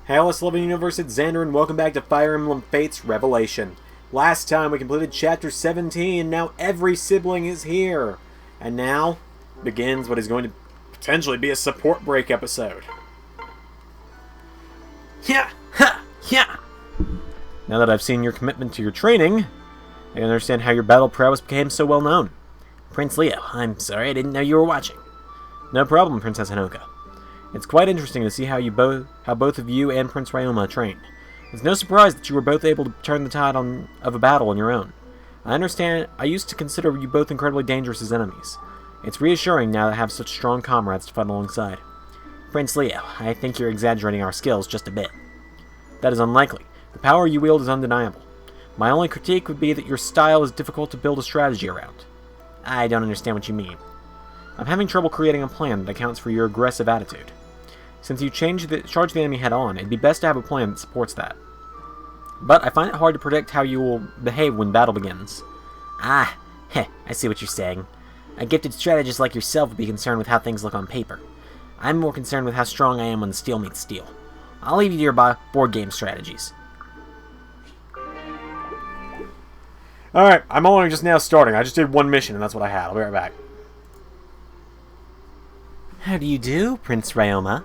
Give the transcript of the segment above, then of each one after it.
Hail us, loving universe, it's Xander, and welcome back to Fire Emblem Fates Revelation. Last time we completed Chapter 17, now every sibling is here. And now begins what is going to potentially be a support break episode. Yeah! Ha! Yeah! Now that I've seen your commitment to your training, I understand how your battle prowess became so well known. Prince Leo, I'm sorry I didn't know you were watching. No problem, Princess Hanoka. It's quite interesting to see how both of you and Prince Ryoma trained. It's no surprise that you were both able to turn the tide of a battle on your own. I understand. I used to consider you both incredibly dangerous as enemies. It's reassuring now to have such strong comrades to fight alongside. Prince Leo, I think you're exaggerating our skills just a bit. That is unlikely. The power you wield is undeniable. My only critique would be that your style is difficult to build a strategy around. I don't understand what you mean. I'm having trouble creating a plan that accounts for your aggressive attitude. Since you charge the enemy head-on, it'd be best to have a plan that supports that. But I find it hard to predict how you will behave when battle begins. I see what you're saying. A gifted strategist like yourself would be concerned with how things look on paper. I'm more concerned with how strong I am when the steel meets steel. I'll leave you to your board game strategies. Alright, I'm only just now starting. I just did one mission and that's what I had. I'll be right back. How do you do, Prince Ryoma?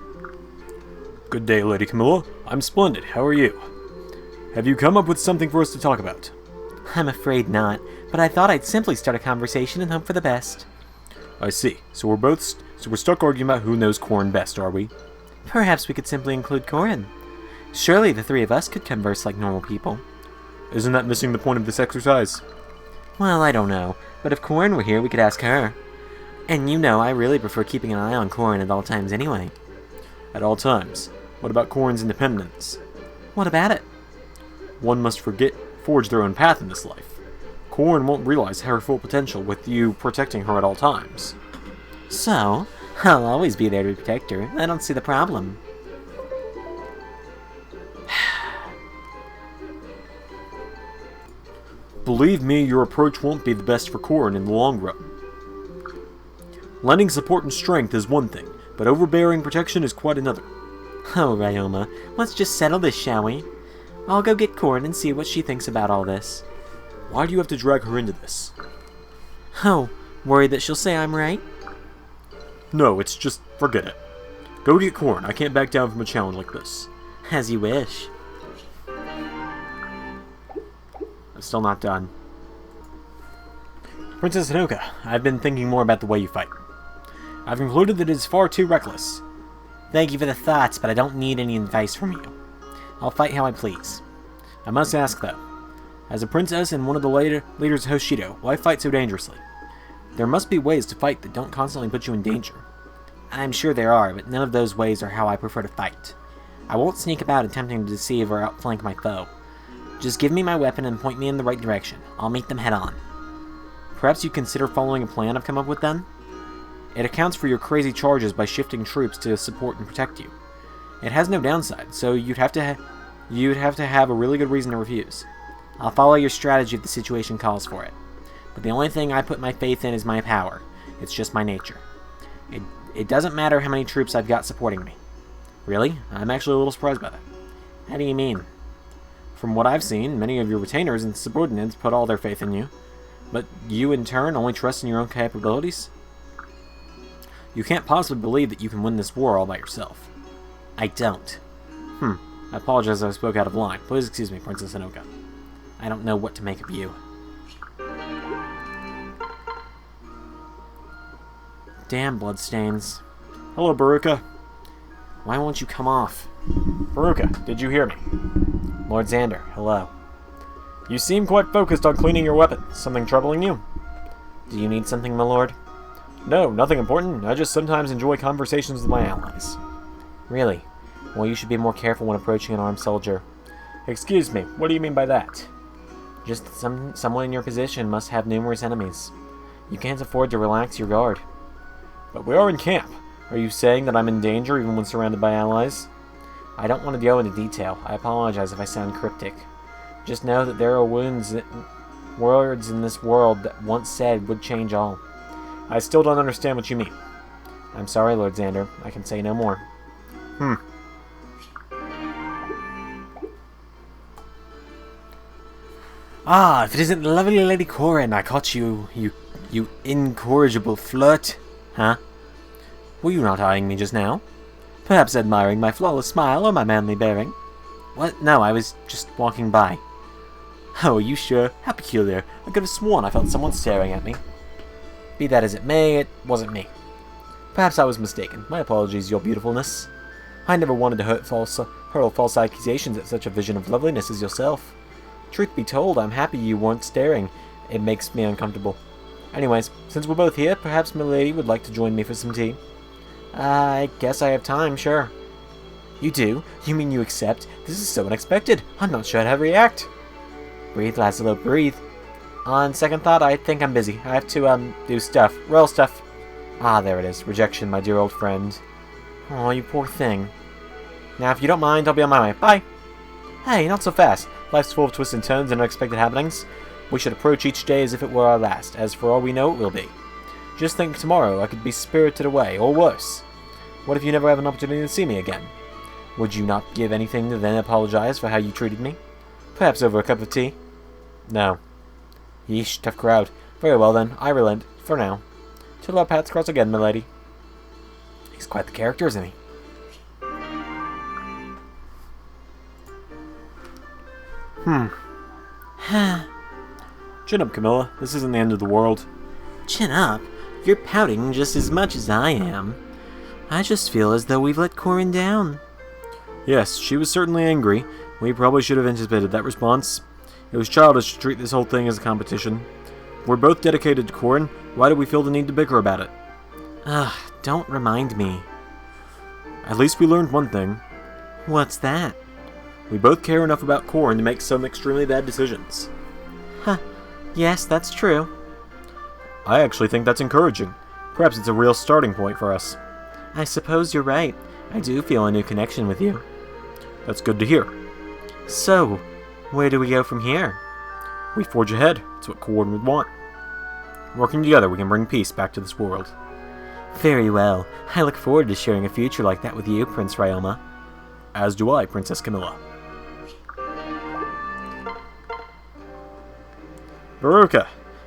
Good day, Lady Camilla. I'm splendid. How are you? Have you come up with something for us to talk about? I'm afraid not, but I thought I'd simply start a conversation and hope for the best. I see. So we're stuck arguing about who knows Corrin best, are we? Perhaps we could simply include Corrin. Surely the three of us could converse like normal people. Isn't that missing the point of this exercise? Well, I don't know, but if Corrin were here, we could ask her. And you know, I really prefer keeping an eye on Corrin at all times anyway. At all times? What about Corrin's independence? What about it? One must forge their own path in this life. Corrin won't realize her full potential with you protecting her at all times. So, I'll always be there to protect her. I don't see the problem. Believe me, your approach won't be the best for Corrin in the long run. Lending support and strength is one thing, but overbearing protection is quite another. Oh, Ryoma, let's just settle this, shall we? I'll go get Corrin and see what she thinks about all this. Why do you have to drag her into this? Oh, worried that she'll say I'm right? No, it's just, forget it. Go get Corrin. I can't back down from a challenge like this. As you wish. I'm still not done. Princess Hanoka, I've been thinking more about the way you fight. I've concluded that it is far too reckless. Thank you for the thoughts, but I don't need any advice from you. I'll fight how I please. I must ask, though, as a princess and one of the leaders of Hoshido, why fight so dangerously? There must be ways to fight that don't constantly put you in danger. I'm sure there are, but none of those ways are how I prefer to fight. I won't sneak about attempting to deceive or outflank my foe. Just give me my weapon and point me in the right direction. I'll meet them head-on. Perhaps you consider following a plan I've come up with then? It accounts for your crazy charges by shifting troops to support and protect you. It has no downside, so you'd have to have a really good reason to refuse. I'll follow your strategy if the situation calls for it. But the only thing I put my faith in is my power. It's just my nature. It doesn't matter how many troops I've got supporting me. Really? I'm actually a little surprised by that. How do you mean? From what I've seen, many of your retainers and subordinates put all their faith in you. But you, in turn, only trust in your own capabilities? You can't possibly believe that you can win this war all by yourself. I don't. I apologize if I spoke out of line. Please excuse me, Princess Hanoka. I don't know what to make of you. Damn bloodstains. Hello, Baruka. Why won't you come off? Baruka, did you hear me? Lord Xander, hello. You seem quite focused on cleaning your weapon. Something troubling you? Do you need something, my lord? No, nothing important. I just sometimes enjoy conversations with my allies. Really? Well, you should be more careful when approaching an armed soldier. Excuse me, what do you mean by that? Just someone in your position must have numerous enemies. You can't afford to relax your guard. But we are in camp. Are you saying that I'm in danger even when surrounded by allies? I don't want to go into detail. I apologize if I sound cryptic. Just know that there are words in this world that once said would change all. I still don't understand what you mean. I'm sorry, Lord Xander. I can say no more. Ah, if it isn't the lovely Lady Corin, I caught you incorrigible flirt. Huh? Were you not eyeing me just now? Perhaps admiring my flawless smile or my manly bearing? What? No, I was just walking by. Oh, are you sure? How peculiar. I could have sworn I felt someone staring at me. Be that as it may, it wasn't me. Perhaps I was mistaken. My apologies, your beautifulness. I never wanted to hurl false accusations at such a vision of loveliness as yourself. Truth be told, I'm happy you weren't staring. It makes me uncomfortable. Anyways, since we're both here, perhaps milady would like to join me for some tea. I guess I have time, sure. You do? You mean you accept? This is so unexpected. I'm not sure how to react. Breathe, Lazlo, breathe. On second thought, I think I'm busy. I have to, do stuff. Royal stuff. Ah, there it is. Rejection, my dear old friend. Oh, you poor thing. Now, if you don't mind, I'll be on my way. Bye! Hey, not so fast. Life's full of twists and turns and unexpected happenings. We should approach each day as if it were our last, as for all we know it will be. Just think tomorrow I could be spirited away, or worse. What if you never have an opportunity to see me again? Would you not give anything to then apologize for how you treated me? Perhaps over a cup of tea? No. Yeesh, tough crowd. Very well then, I relent, for now. Till our paths cross again, milady. He's quite the character, isn't he? Chin up, Camilla. This isn't the end of the world. Chin up? You're pouting just as much as I am. I just feel as though we've let Corin down. Yes, she was certainly angry. We probably should have anticipated that response. It was childish to treat this whole thing as a competition. We're both dedicated to Corin. Why do we feel the need to bicker about it? Ugh, don't remind me. At least we learned one thing. What's that? We both care enough about Corin to make some extremely bad decisions. Huh. Yes, that's true. I actually think that's encouraging. Perhaps it's a real starting point for us. I suppose you're right. I do feel a new connection with you. That's good to hear. So, where do we go from here? We forge ahead. It's what Corin would want. Working together, we can bring peace back to this world. Very well. I look forward to sharing a future like that with you, Prince Ryoma. As do I, Princess Camilla. Veruca,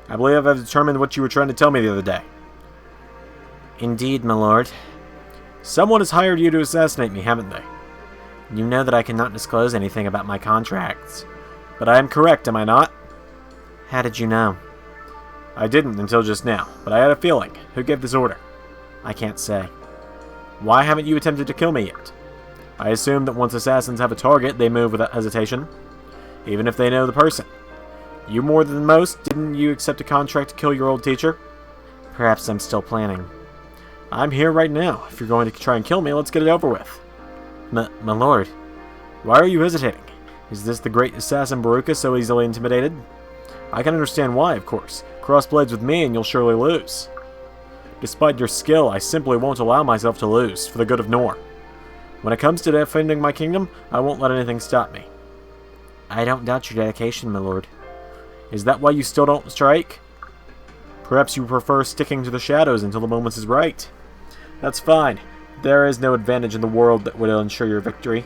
I believe I've determined what you were trying to tell me the other day. Indeed, my lord. Someone has hired you to assassinate me, haven't they? You know that I cannot disclose anything about my contracts. But I am correct, am I not? How did you know? I didn't until just now, but I had a feeling. Who gave this order? I can't say. Why haven't you attempted to kill me yet? I assume that once assassins have a target, they move without hesitation, even if they know the person. You more than most, didn't you accept a contract to kill your old teacher? Perhaps I'm still planning. I'm here right now. If you're going to try and kill me, let's get it over with. My lord. Why are you hesitating? Is this the great assassin Veruca so easily intimidated? I can understand why, of course. Cross blades with me and you'll surely lose. Despite your skill, I simply won't allow myself to lose, for the good of Nor. When it comes to defending my kingdom, I won't let anything stop me. I don't doubt your dedication, my lord. Is that why you still don't strike? Perhaps you prefer sticking to the shadows until the moment is right. That's fine. There is no advantage in the world that would ensure your victory.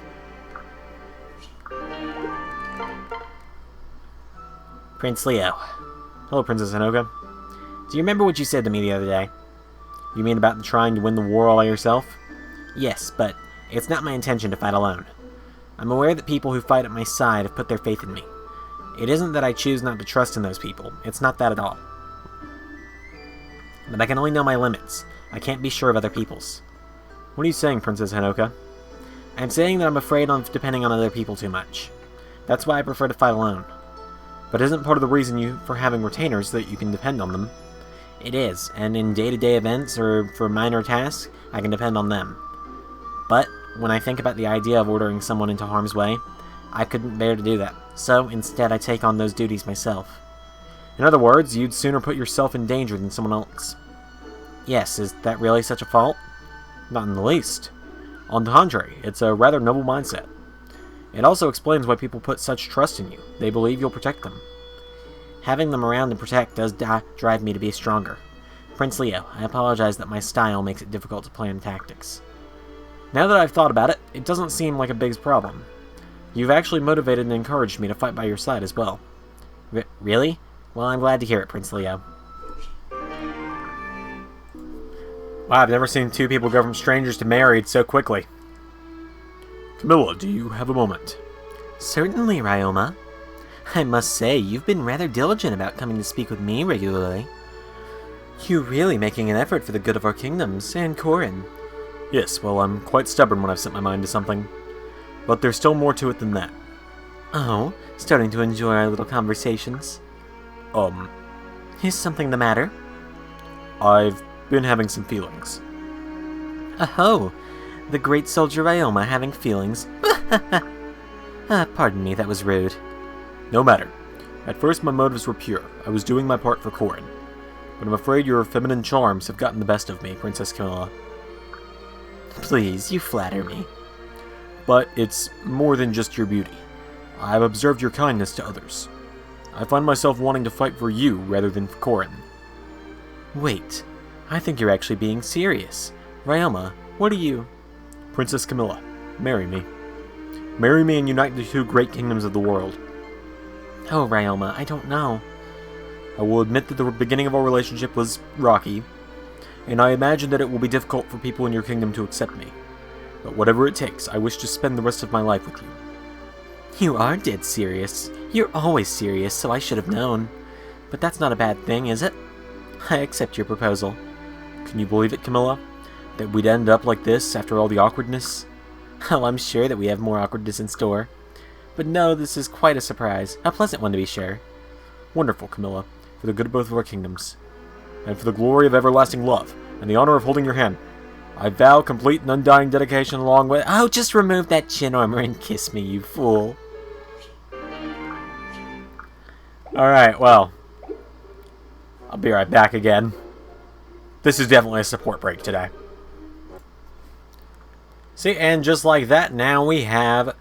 Prince Leo. Hello, Princess Hinoka. Do you remember what you said to me the other day? You mean about trying to win the war all by yourself? Yes, but it's not my intention to fight alone. I'm aware that people who fight at my side have put their faith in me. It isn't that I choose not to trust in those people. It's not that at all. But I can only know my limits. I can't be sure of other people's. What are you saying, Princess Hinoka? I'm saying that I'm afraid of depending on other people too much. That's why I prefer to fight alone. But isn't part of the reason for having retainers that you can depend on them? It is, and in day-to-day events or for minor tasks, I can depend on them. But when I think about the idea of ordering someone into harm's way, I couldn't bear to do that. So, instead, I take on those duties myself. In other words, you'd sooner put yourself in danger than someone else. Yes, is that really such a fault? Not in the least. On the contrary, it's a rather noble mindset. It also explains why people put such trust in you. They believe you'll protect them. Having them around to protect does drive me to be stronger. Prince Leo, I apologize that my style makes it difficult to plan tactics. Now that I've thought about it, it doesn't seem like a big problem. You've actually motivated and encouraged me to fight by your side as well. Really? Well, I'm glad to hear it, Prince Leo. Wow, I've never seen two people go from strangers to married so quickly. Camilla, do you have a moment? Certainly, Ryoma. I must say, you've been rather diligent about coming to speak with me regularly. You're really making an effort for the good of our kingdoms, and Corin. Yes, well, I'm quite stubborn when I've set my mind to something. But there's still more to it than that. Oh, starting to enjoy our little conversations. Is something the matter? I've been having some feelings. Oh, the great soldier Ryoma having feelings. Pardon me, that was rude. No matter. At first my motives were pure. I was doing my part for Corin. But I'm afraid your feminine charms have gotten the best of me, Princess Camilla. Please, you flatter me. But it's more than just your beauty. I've observed your kindness to others. I find myself wanting to fight for you rather than for Corin. Wait, I think you're actually being serious. Ryoma, what are you... Princess Camilla, marry me. Marry me and unite the two great kingdoms of the world. Oh, Ryoma, I don't know. I will admit that the beginning of our relationship was rocky, and I imagine that it will be difficult for people in your kingdom to accept me. But whatever it takes, I wish to spend the rest of my life with you. You are dead serious. You're always serious, so I should have known. But that's not a bad thing, is it? I accept your proposal. Can you believe it, Camilla? That we'd end up like this after all the awkwardness? Oh, I'm sure that we have more awkwardness in store. But no, this is quite a surprise. A pleasant one, to be sure. Wonderful, Camilla. For the good of both of our kingdoms. And for the glory of everlasting love, and the honor of holding your hand, I vow complete and undying dedication along with... Oh, just remove that chin armor and kiss me, you fool. Alright, well. I'll be right back again. This is definitely a support break today. See, and just like that, now we have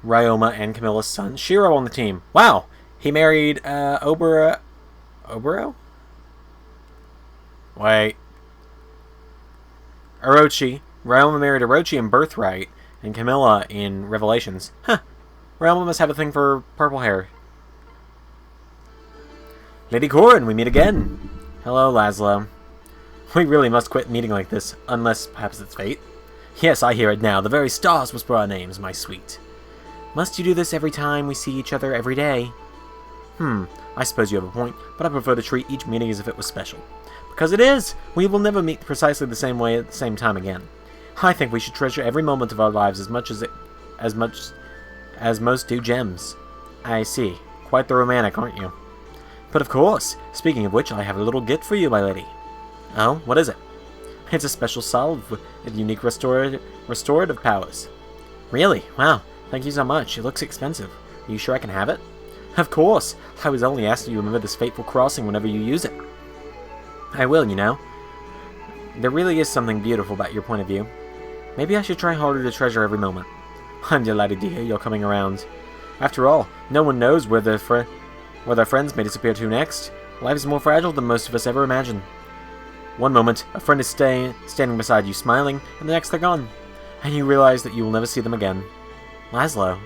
Ryoma and Camilla's son, Shiro, on the team. Wow! He married, Oboro? Wait. Orochi. Ryoma married Orochi in Birthright, and Camilla in Revelations. Huh. Ryoma must have a thing for purple hair. Lady Corin, we meet again. Hello, Laszlo. We really must quit meeting like this, unless perhaps it's fate. Yes, I hear it now. The very stars whisper our names, my sweet. Must you do this every time we see each other every day? I suppose you have a point, but I prefer to treat each meeting as if it was special. Because it is! We will never meet precisely the same way at the same time again. I think we should treasure every moment of our lives as much as most do gems. I see. Quite the romantic, aren't you? But of course! Speaking of which, I have a little gift for you, my lady. Oh, what is it? It's a special salve with unique restorative powers. Really? Wow. Thank you so much. It looks expensive. Are you sure I can have it? Of course! I was only asking you to remember this fateful crossing whenever you use it. I will, you know. There really is something beautiful about your point of view. Maybe I should try harder to treasure every moment. I'm delighted to hear you're coming around. After all, no one knows where their friends may disappear to next. Life is more fragile than most of us ever imagined. One moment, a friend is standing beside you smiling, and the next they're gone. And you realize that you will never see them again. Laszlo.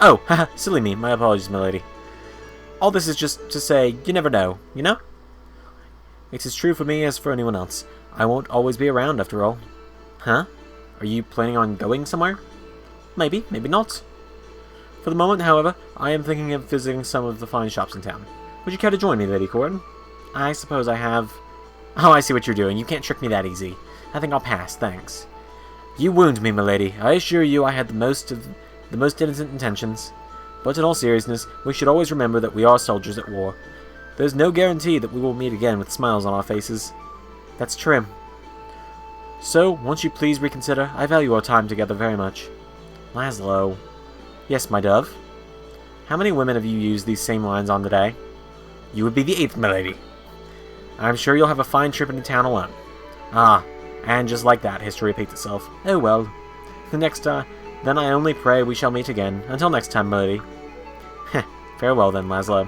Oh, haha, silly me. My apologies, my lady. All this is just to say, you never know, you know? It's as true for me as for anyone else. I won't always be around, after all. Huh? Are you planning on going somewhere? Maybe, maybe not. For the moment, however, I am thinking of visiting some of the fine shops in town. Would you care to join me, Lady Corin? I suppose I have... Oh, I see what you're doing. You can't trick me that easy. I think I'll pass, thanks. You wound me, milady. I assure you I had the most innocent intentions. But in all seriousness, we should always remember that we are soldiers at war. There's no guarantee that we will meet again with smiles on our faces. That's true. So, won't you please reconsider? I value our time together very much. Laszlo. Yes, my dove? How many women have you used these same lines on today? You would be the 8th, milady. I'm sure you'll have a fine trip into town alone. Ah, and just like that, history repeats itself. Oh well. Then I only pray we shall meet again. Until next time, milady. Heh, farewell then, Laszlo.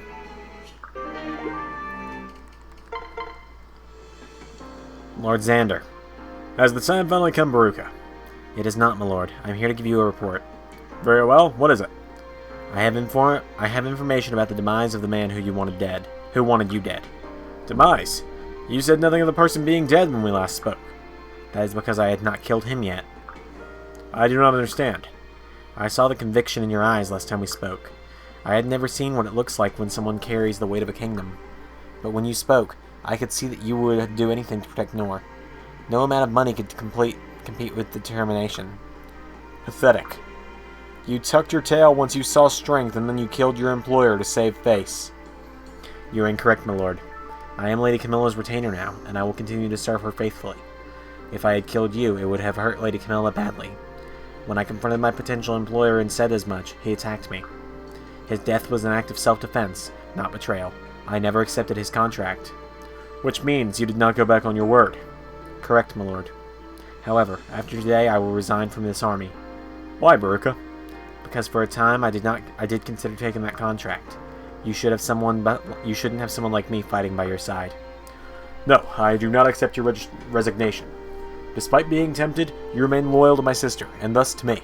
Lord Xander. Has the time finally come, Baruka? It is not, my lord. I'm here to give you a report. Very well. What is it? I have information about the demise of the man who wanted you dead. Demise? You said nothing of the person being dead when we last spoke. That is because I had not killed him yet. I do not understand. I saw the conviction in your eyes last time we spoke. I had never seen what it looks like when someone carries the weight of a kingdom. But when you spoke, I could see that you would do anything to protect Nor. No amount of money could compete with determination. Pathetic. You tucked your tail once you saw strength, and then you killed your employer to save face. You are incorrect, my lord. I am Lady Camilla's retainer now, and I will continue to serve her faithfully. If I had killed you, it would have hurt Lady Camilla badly. When I confronted my potential employer and said as much, he attacked me. His death was an act of self-defense, not betrayal. I never accepted his contract. Which means you did not go back on your word. Correct, my lord. However, after today I will resign from this army. Why, Baruka? Because for a time I did consider taking that contract. You shouldn't have someone like me fighting by your side. No, I do not accept your resignation. Despite being tempted, you remain loyal to my sister, and thus to me.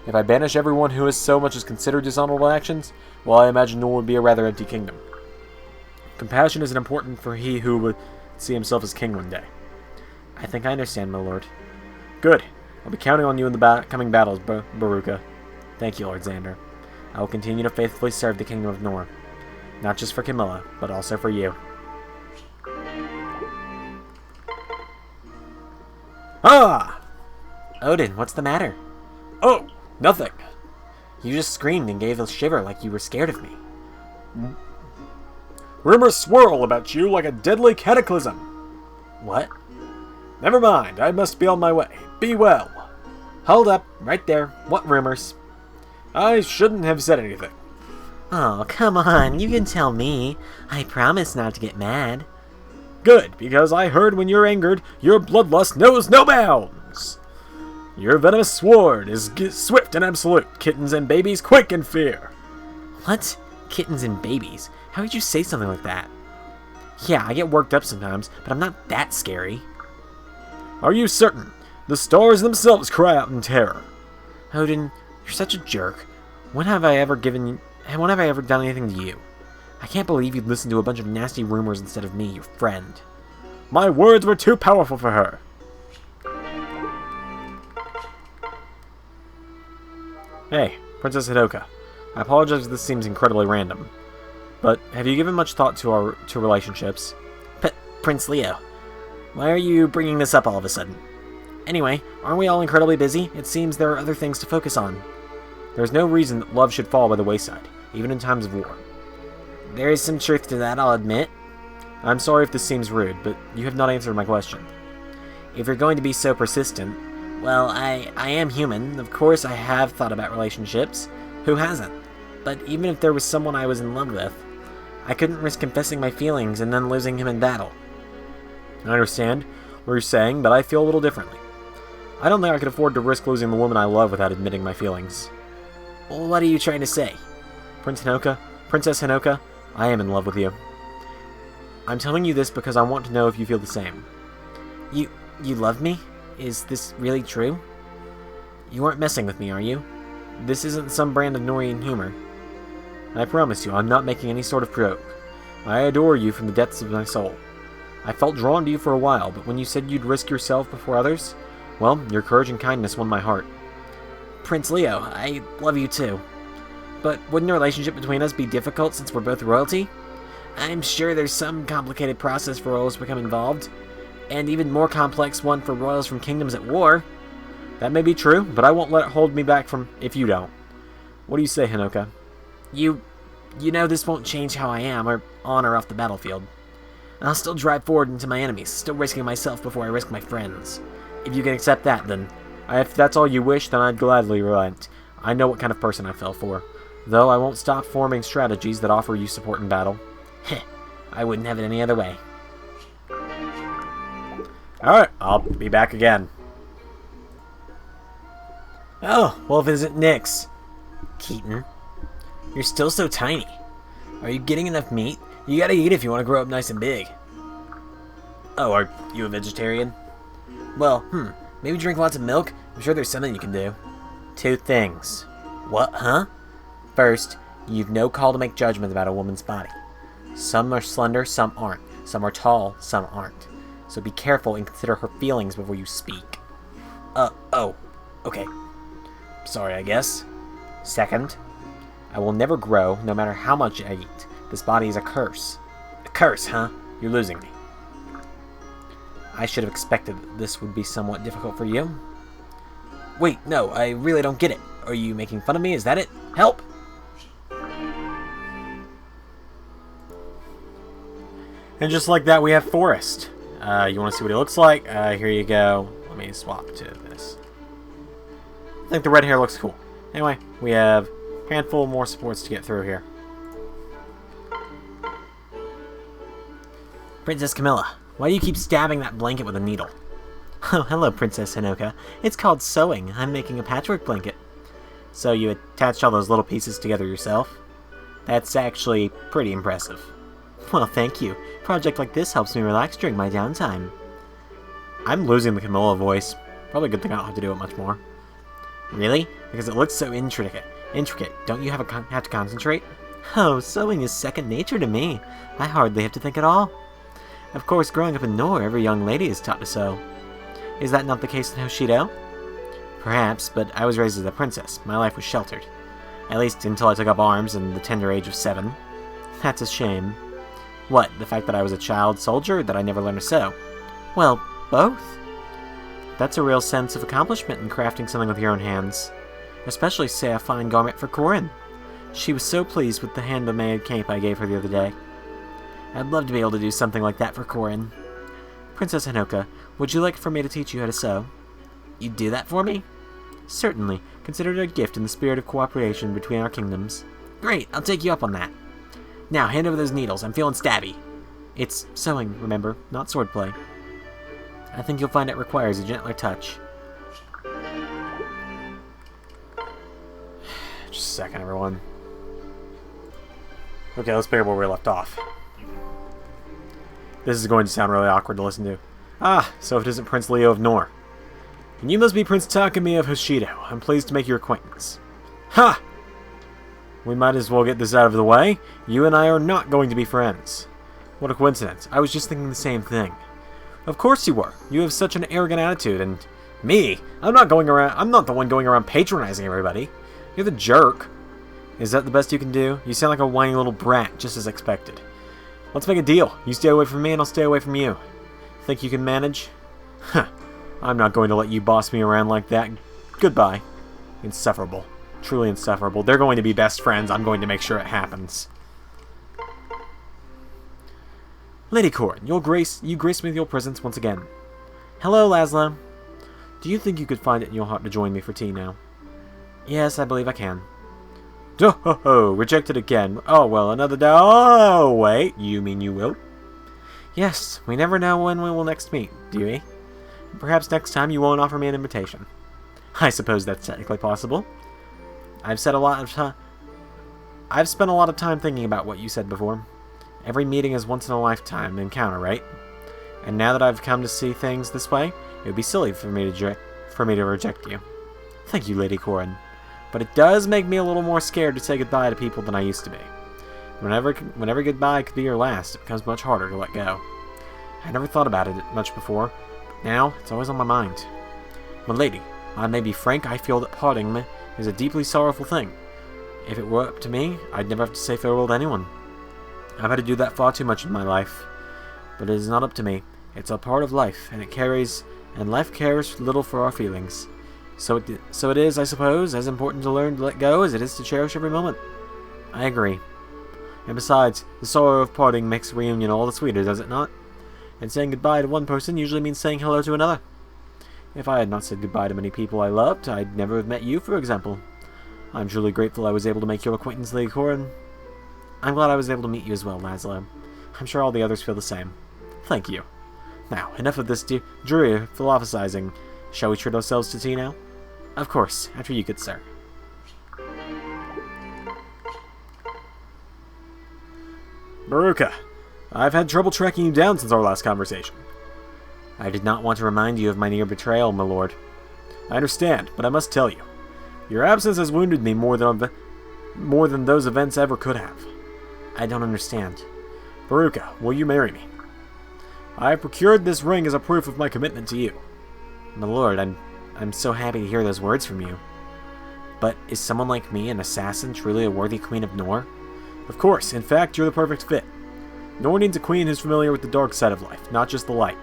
If I banish everyone who has so much as considered dishonorable actions, well, I imagine Nor would be a rather empty kingdom. Compassion is important for he who would see himself as king one day. I think I understand, my lord. Good. I'll be counting on you in the coming battles, Baruka. Thank you, Lord Xander. I will continue to faithfully serve the kingdom of Nor. Not just for Camilla, but also for you. Ah! Odin, what's the matter? Oh, nothing. You just screamed and gave a shiver like you were scared of me. Rumors swirl about you like a deadly cataclysm. What? Never mind, I must be on my way. Be well. Hold up, right there. What rumors? I shouldn't have said anything. Oh, come on, you can tell me. I promise not to get mad. Good, because I heard when you're angered, your bloodlust knows no bounds. Your venomous sword is swift and absolute. Kittens and babies quick in fear. What? Kittens and babies? How could you say something like that? Yeah, I get worked up sometimes, but I'm not that scary. Are you certain? The stars themselves cry out in terror. Odin, you're such a jerk. When have I ever done anything to you? I can't believe you'd listen to a bunch of nasty rumors instead of me, your friend. My words were too powerful for her. Hey, Princess Hinoka. I apologize if this seems incredibly random, but have you given much thought to our relationships? Prince Leo, why are you bringing this up all of a sudden? Anyway, aren't we all incredibly busy? It seems there are other things to focus on. There's no reason that love should fall by the wayside, even in times of war. There is some truth to that, I'll admit. I'm sorry if this seems rude, but you have not answered my question. If you're going to be so persistent, well, I am human. Of course I have thought about relationships. Who hasn't? But even if there was someone I was in love with, I couldn't risk confessing my feelings and then losing him in battle. I understand what you're saying, but I feel a little differently. I don't think I could afford to risk losing the woman I love without admitting my feelings. Well, what are you trying to say? Princess Hinoka, I am in love with you. I'm telling you this because I want to know if you feel the same. You love me? Is this really true? You aren't messing with me, are you? This isn't some brand of Norian humor. I promise you, I'm not making any sort of joke. I adore you from the depths of my soul. I felt drawn to you for a while, but when you said you'd risk yourself before others, well, your courage and kindness won my heart. Prince Leo, I love you too. But wouldn't a relationship between us be difficult since we're both royalty? I'm sure there's some complicated process for royals to become involved, and even more complex one for royals from kingdoms at war. That may be true, but I won't let it hold me back from if you don't. What do you say, Hinoka? You know this won't change how I am, or on or off the battlefield. I'll still drive forward into my enemies, still risking myself before I risk my friends. If you can accept that, then. If that's all you wish, then I'd gladly relent. I know what kind of person I fell for. Though I won't stop forming strategies that offer you support in battle. Heh, I wouldn't have it any other way. Alright, I'll be back again. Oh, we'll visit Nyx. Keaton, you're still so tiny. Are you getting enough meat? You gotta eat if you want to grow up nice and big. Oh, are you a vegetarian? Well, maybe drink lots of milk? I'm sure there's something you can do. 2 things. What, huh? First, you've no call to make judgments about a woman's body. Some are slender, some aren't. Some are tall, some aren't. So be careful and consider her feelings before you speak. Oh. Okay. Sorry, I guess. Second, I will never grow, no matter how much I eat. This body is a curse. A curse, huh? You're losing me. I should have expected that this would be somewhat difficult for you. Wait, no, I really don't get it. Are you making fun of me? Is that it? Help! And just like that, we have Forest. You want to see what he looks like? Here you go. Let me swap to this. I think the red hair looks cool. Anyway, we have a handful more supports to get through here. Princess Camilla, why do you keep stabbing that blanket with a needle? Oh, hello, Princess Hinoka. It's called sewing. I'm making a patchwork blanket. So you attached all those little pieces together yourself? That's actually pretty impressive. Well, thank you. A project like this helps me relax during my downtime. I'm losing the Camilla voice. Probably a good thing I don't have to do it much more. Really? Because it looks so intricate. Don't you have to concentrate? Oh, sewing is second nature to me. I hardly have to think at all. Of course, growing up in Nor, every young lady is taught to sew. Is that not the case in Hoshido? Perhaps, but I was raised as a princess. My life was sheltered. At least until I took up arms in the tender age of 7. That's a shame. What, the fact that I was a child soldier, or that I never learned to sew? Well, both. That's a real sense of accomplishment in crafting something with your own hands. Especially, say, a fine garment for Corin. She was so pleased with the hand-made cape I gave her the other day. I'd love to be able to do something like that for Corin. Princess Hinoka, would you like for me to teach you how to sew? You'd do that for me? Certainly. Consider it a gift in the spirit of cooperation between our kingdoms. Great, I'll take you up on that. Now, hand over those needles. I'm feeling stabby. It's sewing, remember, not swordplay. I think you'll find it requires a gentler touch. Just a second, everyone. Okay, let's pick up where we left off. This is going to sound really awkward to listen to. Ah, so it isn't Prince Leo of Nor. And you must be Prince Takumi of Hoshido. I'm pleased to make your acquaintance. Ha! We might as well get this out of the way. You and I are not going to be friends. What a coincidence. I was just thinking the same thing. Of course you were. You have such an arrogant attitude, and me? I'm not the one going around patronizing everybody. You're the jerk. Is that the best you can do? You sound like a whiny little brat, just as expected. Let's make a deal. You stay away from me, and I'll stay away from you. Think you can manage? Huh. I'm not going to let you boss me around like that. Goodbye. Insufferable. Truly insufferable. They're going to be best friends. I'm going to make sure it happens. Lady Corin, you grace me with your presence once again. Hello, Laszlo. Do you think you could find it in your heart to join me for tea now? Yes, I believe I can. Oh, rejected again. Oh, well, another day. Oh, wait. You mean you will? Yes, we never know when we will next meet, do we? Perhaps next time you won't offer me an invitation. I suppose that's technically possible. I've spent a lot of time thinking about what you said before. Every meeting is once in a lifetime encounter, right? And now that I've come to see things this way, it would be silly for me to reject you. Thank you, Lady Corin. But it does make me a little more scared to say goodbye to people than I used to be. Whenever goodbye could be your last, it becomes much harder to let go. I never thought about it much before, but now it's always on my mind. My lady, I may be frank, I feel that parting is a deeply sorrowful thing. If it were up to me, I'd never have to say farewell to anyone. I've had to do that far too much in my life. But it is not up to me. It's a part of life, and life cares little for our feelings. So it is, I suppose, as important to learn to let go as it is to cherish every moment. I agree. And besides, the sorrow of parting makes reunion all the sweeter, does it not? And saying goodbye to one person usually means saying hello to another. If I had not said goodbye to many people I loved, I'd never have met you, for example. I'm truly grateful I was able to make your acquaintance, Lady Corin. I'm glad I was able to meet you as well, Laszlo. I'm sure all the others feel the same. Thank you. Now, enough of this dreary philosophizing. Shall we treat ourselves to tea now? Of course, after you, good sir. Baruka, I've had trouble tracking you down since our last conversation. I did not want to remind you of my near betrayal, my lord. I understand, but I must tell you. Your absence has wounded me more than more than those events ever could have. I don't understand. Veruca, will you marry me? I have procured this ring as a proof of my commitment to you. My lord, I'm so happy to hear those words from you. But is someone like me, an assassin, truly a worthy queen of Nor? Of course, in fact, you're the perfect fit. Nor needs a queen who's familiar with the dark side of life, not just the light.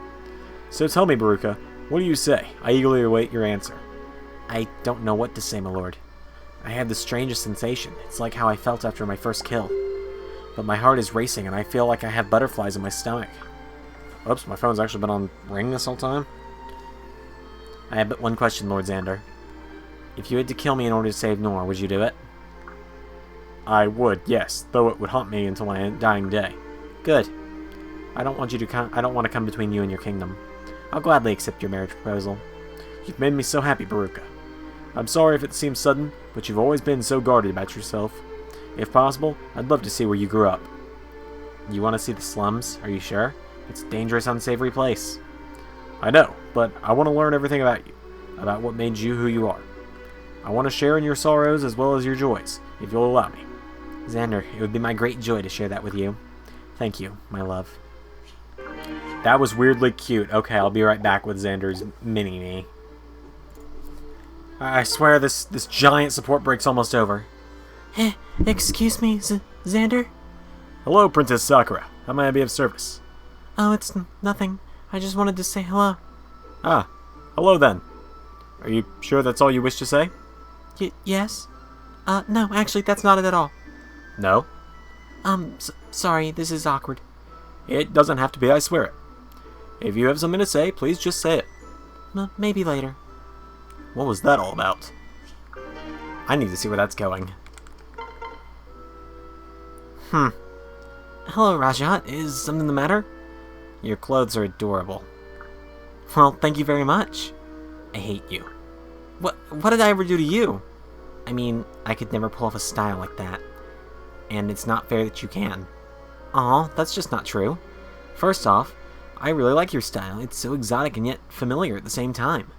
So tell me, Veruca, what do you say? I eagerly await your answer. I don't know what to say, my lord. I have the strangest sensation. It's like how I felt after my first kill. But my heart is racing, and I feel like I have butterflies in my stomach. Oops, my phone's actually been on ring this whole time. I have but one question, Lord Xander. If you had to kill me in order to save Nor, would you do it? I would, yes, though it would haunt me until my dying day. Good. I don't want to come between you and your kingdom. I'll gladly accept your marriage proposal. You've made me so happy, Veruca. I'm sorry if it seems sudden, but you've always been so guarded about yourself. If possible, I'd love to see where you grew up. You want to see the slums? Are you sure? It's a dangerous, unsavory place. I know, but I want to learn everything about you, about what made you who you are. I want to share in your sorrows as well as your joys, if you'll allow me. Xander, it would be my great joy to share that with you. Thank you, my love. That was weirdly cute. Okay, I'll be right back with Xander's mini-me. I swear this giant support break's almost over. Excuse me, Xander? Hello, Princess Sakura. How may I be of service? Oh, it's nothing. I just wanted to say hello. Ah, hello then. Are you sure that's all you wish to say? Yes? No, actually, that's not it at all. No? Sorry, this is awkward. It doesn't have to be, I swear it. If you have something to say, please just say it. Maybe later. What was that all about? I need to see where that's going. Hello, Rajat. Is something the matter? Your clothes are adorable. Well, thank you very much. I hate you. What did I ever do to you? I mean, I could never pull off a style like that. And it's not fair that you can. Aw, that's just not true. First off, I really like your style. It's so exotic and yet familiar at the same time.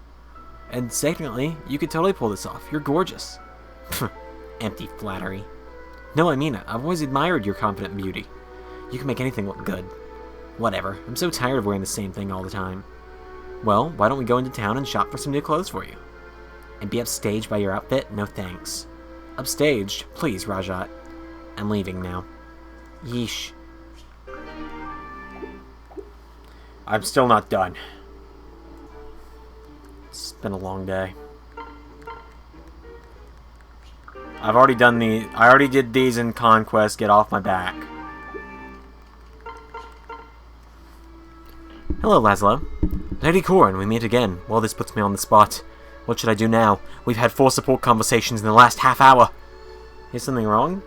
And secondly, you could totally pull this off. You're gorgeous. Empty flattery. No, I mean it. I've always admired your confident beauty. You can make anything look good. Whatever. I'm so tired of wearing the same thing all the time. Well, why don't we go into town and shop for some new clothes for you? And be upstaged by your outfit? No thanks. Upstaged? Please, Rajat. I'm leaving now. Yeesh. I'm still not done. It's been a long day. I already did these in Conquest. Get off my back. Hello, Laszlo. Lady Corrin, we meet again. Well, this puts me on the spot. What should I do now? We've had 4 support conversations in the last half hour. Is something wrong?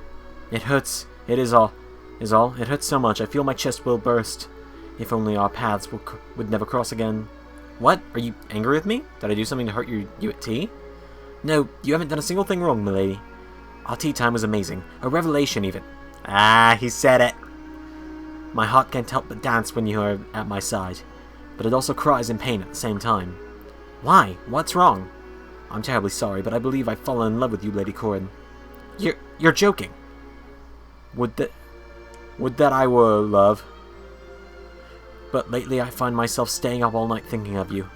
It hurts. It is all. It hurts so much. I feel my chest will burst. If only our paths would never cross again. What? Are you angry with me? Did I do something to hurt you at tea? No, you haven't done a single thing wrong, milady. Our tea time was amazing. A revelation, even. Ah, he said it. My heart can't help but dance when you are at my side. But it also cries in pain at the same time. Why? What's wrong? I'm terribly sorry, but I believe I've fallen in love with you, Lady Corrin. You're joking. Would that I were love. But lately I find myself staying up all night thinking of you.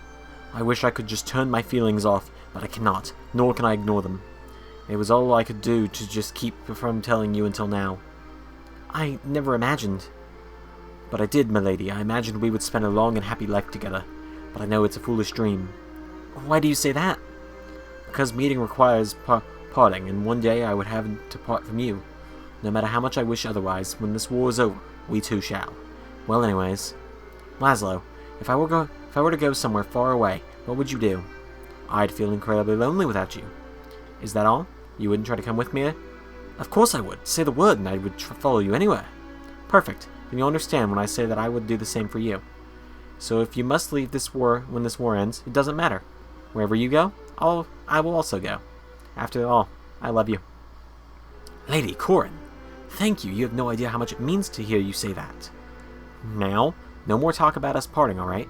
I wish I could just turn my feelings off, but I cannot, nor can I ignore them. It was all I could do to just keep from telling you until now. I never imagined. But I did, milady. I imagined we would spend a long and happy life together. But I know it's a foolish dream. Why do you say that? Because meeting requires parting, and one day I would have to part from you. No matter how much I wish otherwise, when this war is over, we too shall. Well, anyways, Laszlo, if I were to go somewhere far away, what would you do? I'd feel incredibly lonely without you. Is that all? You wouldn't try to come with me? Of course I would. Say the word, and I would follow you anywhere. Perfect. Then you'll understand when I say that I would do the same for you. So if you must leave this war when this war ends, it doesn't matter. Wherever you go, I will also go. After all, I love you. Lady Corrin, thank you. You have no idea how much it means to hear you say that. Now, no more talk about us parting, alright?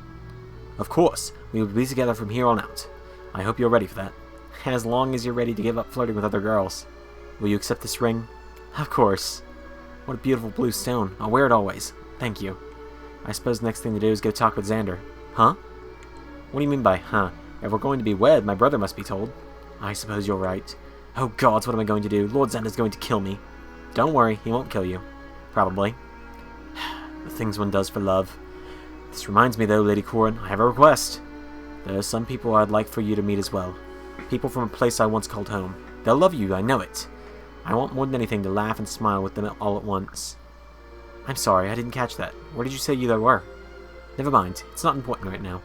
Of course, we will be together from here on out. I hope you're ready for that. As long as you're ready to give up flirting with other girls. Will you accept this ring? Of course. What a beautiful blue stone. I'll wear it always. Thank you. I suppose the next thing to do is go talk with Xander. Huh? What do you mean by huh? If we're going to be wed, my brother must be told. I suppose you're right. Oh gods, what am I going to do? Lord Xander's going to kill me. Don't worry, he won't kill you. Probably. The things one does for love. This reminds me though, Lady Corrin, I have a request. There are some people I'd like for you to meet as well. People from a place I once called home. They'll love you, I know it. I want more than anything to laugh and smile with them all at once. I'm sorry, I didn't catch that. Where did you say there were? Never mind, it's not important right now.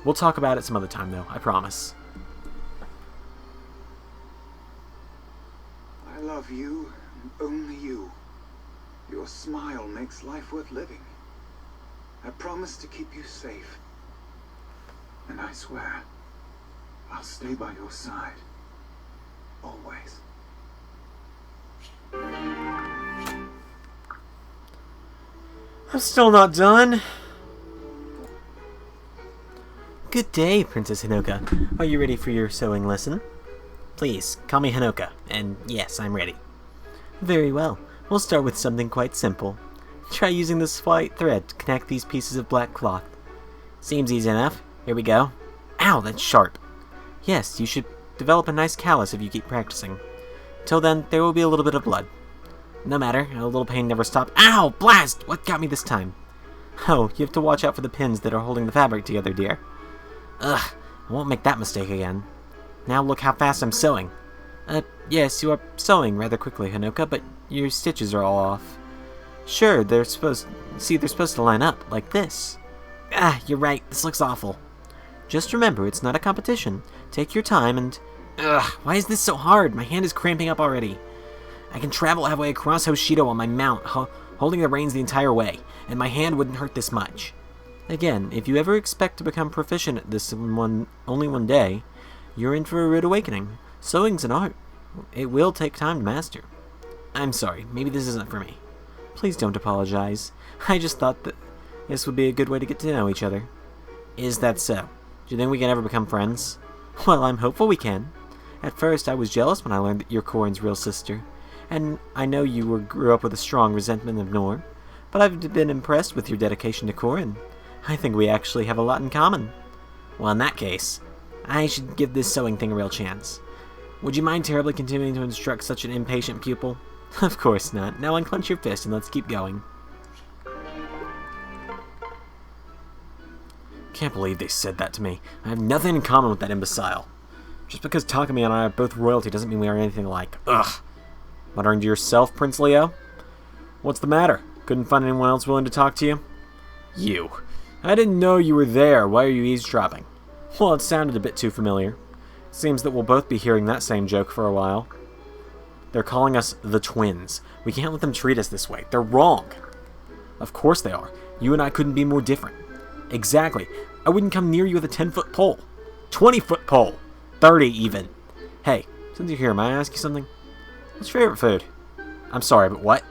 We'll talk about it some other time though, I promise. I love you, and only you. Your smile makes life worth living. I promise to keep you safe. And I swear, I'll stay by your side. Always. I'm still not done. Good day, Princess Hinoka. Are you ready for your sewing lesson? Please, call me Hinoka, and yes, I'm ready. Very well. We'll start with something quite simple. Try using this white thread to connect these pieces of black cloth. Seems easy enough. Here we go. Ow, that's sharp. Yes, you should develop a nice callus if you keep practicing. Till then, there will be a little bit of blood. No matter, a little pain never stops. Ow! Blast! What got me this time? Oh, you have to watch out for the pins that are holding the fabric together, dear. Ugh, I won't make that mistake again. Now look how fast I'm sewing. Yes, you are sewing rather quickly, Hinoka, but your stitches are all off. Sure, they're supposed to line up, like this. Ah, you're right, this looks awful. Just remember, it's not a competition. Take your time and... Ugh, why is this so hard? My hand is cramping up already. I can travel halfway across Hoshido on my mount, holding the reins the entire way, and my hand wouldn't hurt this much. Again, if you ever expect to become proficient at this only one day, you're in for a rude awakening. Sewing's an art. It will take time to master. I'm sorry, maybe this isn't for me. Please don't apologize. I just thought that this would be a good way to get to know each other. Is that so? Do you think we can ever become friends? Well, I'm hopeful we can. At first, I was jealous when I learned that you're Corrin's real sister, and I know you grew up with a strong resentment of Nor, but I've been impressed with your dedication to Corrin. I think we actually have a lot in common. Well, in that case, I should give this sewing thing a real chance. Would you mind terribly continuing to instruct such an impatient pupil? Of course not. Now unclench your fist and let's keep going. Can't believe they said that to me. I have nothing in common with that imbecile. Just because Takumi and I are both royalty doesn't mean we are anything alike. Ugh. Muttering to yourself, Prince Leo? What's the matter? Couldn't find anyone else willing to talk to you? You. I didn't know you were there. Why are you eavesdropping? Well, it sounded a bit too familiar. Seems that we'll both be hearing that same joke for a while. They're calling us the twins. We can't let them treat us this way. They're wrong. Of course they are. You and I couldn't be more different. Exactly. I wouldn't come near you with a 10-foot pole. 20-foot pole. 30 even. Hey, since you're here, may I ask you something? What's your favorite food? I'm sorry, but what?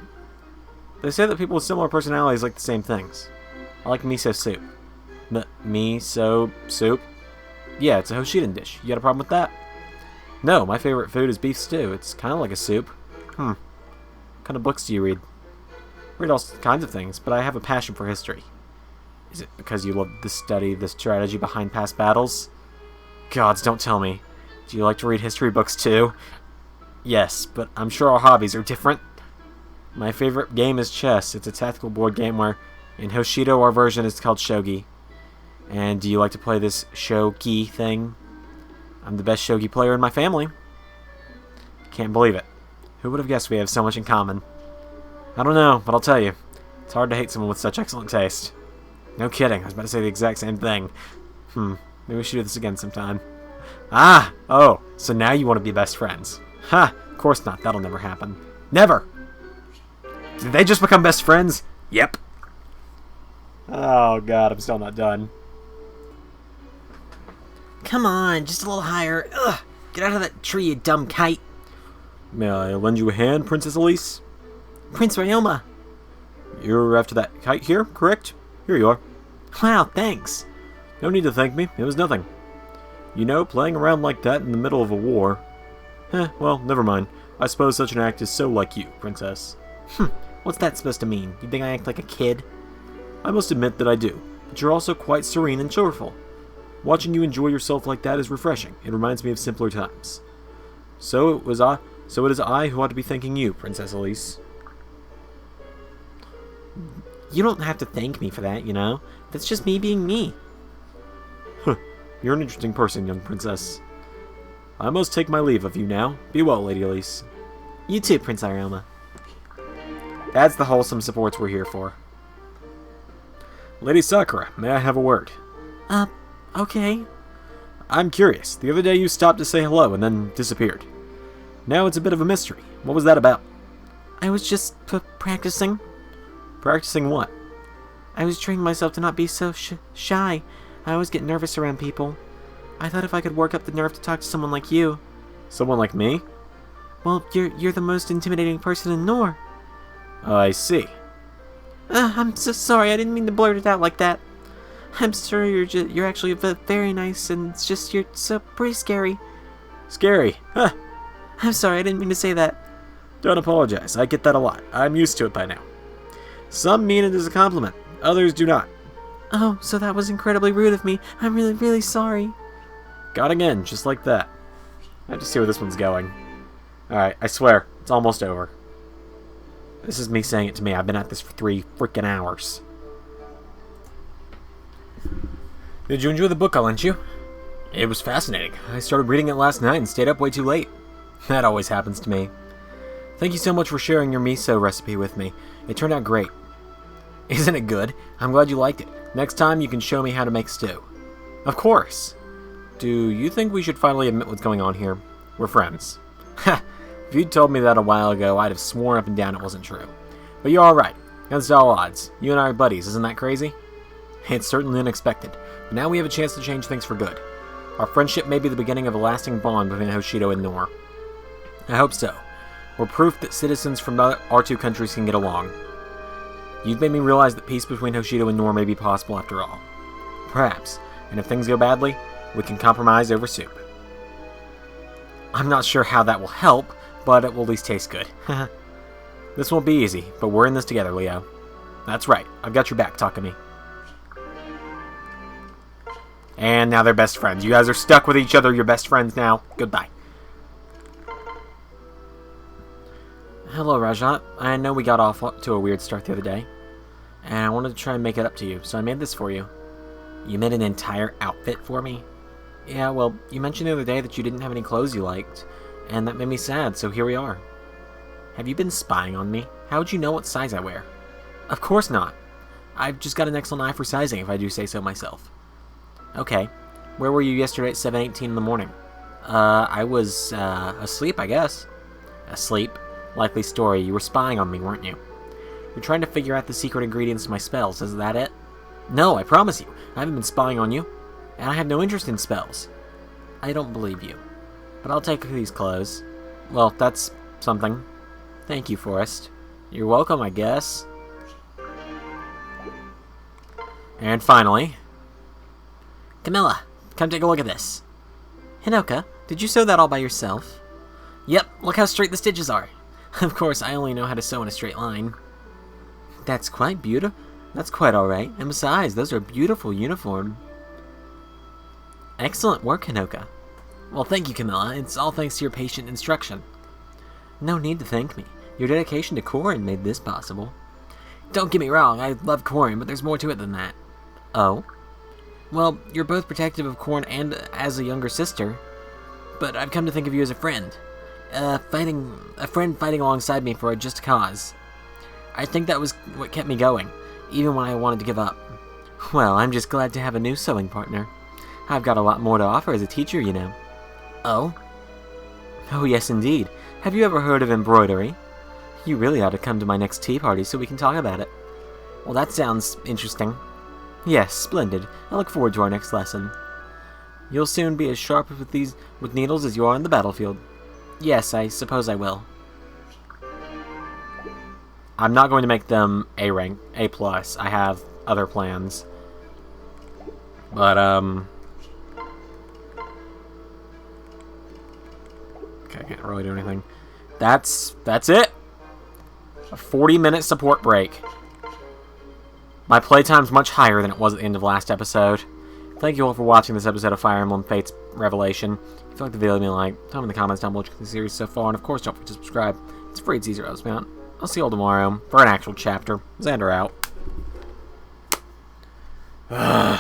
They say that people with similar personalities like the same things. I like miso soup. Miso soup? Yeah, it's a Hoshidan dish. You got a problem with that? No, my favorite food is beef stew. It's kind of like a soup. What kind of books do you read? Read all kinds of things, but I have a passion for history. Is it because you love the study of the strategy behind past battles? Gods, don't tell me. Do you like to read history books too? Yes, but I'm sure our hobbies are different. My favorite game is chess. It's a tactical board game where in Hoshido our version is called shogi. And do you like to play this shogi thing? I'm the best shogi player in my family. Can't believe it. Who would have guessed we have so much in common? I don't know, but I'll tell you. It's hard to hate someone with such excellent taste. No kidding, I was about to say the exact same thing. Maybe we should do this again sometime. Ah! Oh, so now you want to be best friends. Ha! Of course not, that'll never happen. Never! Did they just become best friends? Yep. Oh god, I'm still not done. Come on, just a little higher. Ugh, get out of that tree, you dumb kite. May I lend you a hand, Princess Elise? Prince Ryoma. You're after that kite here, correct? Here you are. Wow, thanks. No need to thank me, it was nothing. You know, playing around like that in the middle of a war... well, never mind. I suppose such an act is so like you, Princess. What's that supposed to mean? You think I act like a kid? I must admit that I do, but you're also quite serene and cheerful. Watching you enjoy yourself like that is refreshing. It reminds me of simpler times. So it is I who ought to be thanking you, Princess Elise. You don't have to thank me for that, you know? That's just me being me. You're an interesting person, young princess. I must take my leave of you now. Be well, Lady Elise. You too, Prince Iroma. That's the wholesome supports we're here for. Lady Sakura, may I have a word? Okay. I'm curious. The other day you stopped to say hello and then disappeared. Now it's a bit of a mystery. What was that about? I was just practicing. Practicing what? I was training myself to not be so shy. I always get nervous around people. I thought if I could work up the nerve to talk to someone like you. Someone like me? Well, you're the most intimidating person in Nor. I see. I'm so sorry. I didn't mean to blurt it out like that. I'm sure you're actually very nice, and it's just you're so pretty scary. Scary? Huh. I'm sorry. I didn't mean to say that. Don't apologize. I get that a lot. I'm used to it by now. Some mean it as a compliment. Others do not. Oh, so that was incredibly rude of me. I'm really, really sorry. Got again, just like that. I have to see where this one's going. Alright, I swear, it's almost over. This is me saying it to me. I've been at this for 3 freaking hours. Did you enjoy the book I lent you? It was fascinating. I started reading it last night and stayed up way too late. That always happens to me. Thank you so much for sharing your miso recipe with me. It turned out great. Isn't it good? I'm glad you liked it. Next time you can show me how to make stew. Of course. Do you think we should finally admit what's going on here? We're friends. Ha! If you'd told me that a while ago, I'd have sworn up and down it wasn't true. But you're alright. Against all odds. You and I are buddies, isn't that crazy? It's certainly unexpected, but now we have a chance to change things for good. Our friendship may be the beginning of a lasting bond between Hoshido and Nor. I hope so. We're proof that citizens from our two countries can get along. You've made me realize that peace between Hoshido and Nor may be possible after all. Perhaps, and if things go badly, we can compromise over soup. I'm not sure how that will help, but it will at least taste good. This won't be easy, but we're in this together, Leo. That's right, I've got your back, Takumi. And now they're best friends. You guys are stuck with each other, you're best friends now. Goodbye. Hello, Rajat. I know we got off to a weird start the other day, and I wanted to try and make it up to you, so I made this for you. You made an entire outfit for me? Yeah, well, you mentioned the other day that you didn't have any clothes you liked, and that made me sad, so here we are. Have you been spying on me? How would you know what size I wear? Of course not. I've just got an excellent eye for sizing, if I do say so myself. Okay. Where were you yesterday at 7:18 in the morning? I was, asleep, I guess. Asleep? Likely story. You were spying on me, weren't you? You're trying to figure out the secret ingredients to my spells, is that it? No, I promise you. I haven't been spying on you. And I have no interest in spells. I don't believe you. But I'll take these clothes. Well, that's something. Thank you, Forrest. You're welcome, I guess. And finally... Camilla, come take a look at this. Hinoka, did you sew that all by yourself? Yep, look how straight the stitches are. Of course, I only know how to sew in a straight line. That's quite beautiful. That's quite alright. And besides, those are beautiful uniform. Excellent work, Hinoka. Well, thank you, Camilla. It's all thanks to your patient instruction. No need to thank me. Your dedication to Corin made this possible. Don't get me wrong, I love Corin, but there's more to it than that. Oh? Well, you're both protective of Corin and as a younger sister, but I've come to think of you as a friend. A friend fighting alongside me for a just cause. I think that was what kept me going, even when I wanted to give up. Well, I'm just glad to have a new sewing partner. I've got a lot more to offer as a teacher, you know. Oh? Oh, yes, indeed. Have you ever heard of embroidery? You really ought to come to my next tea party so we can talk about it. Well, that sounds interesting. Yes, splendid. I look forward to our next lesson. You'll soon be as sharp with needles as you are on the battlefield. Yes, I suppose I will. I'm not going to make them A rank, A+. I have other plans. But, okay, I can't really do anything. that's it. A 40-minute support break. My playtime's much higher than it was at the end of last episode. Thank you all for watching this episode of Fire Emblem Fates Revelation. If you like the video, leave me a like. Tell me in the comments down below what you think of the series so far. And of course, don't forget to subscribe. It's free, it's easy to man. I'll see you all tomorrow for an actual chapter. Xander out. Ugh.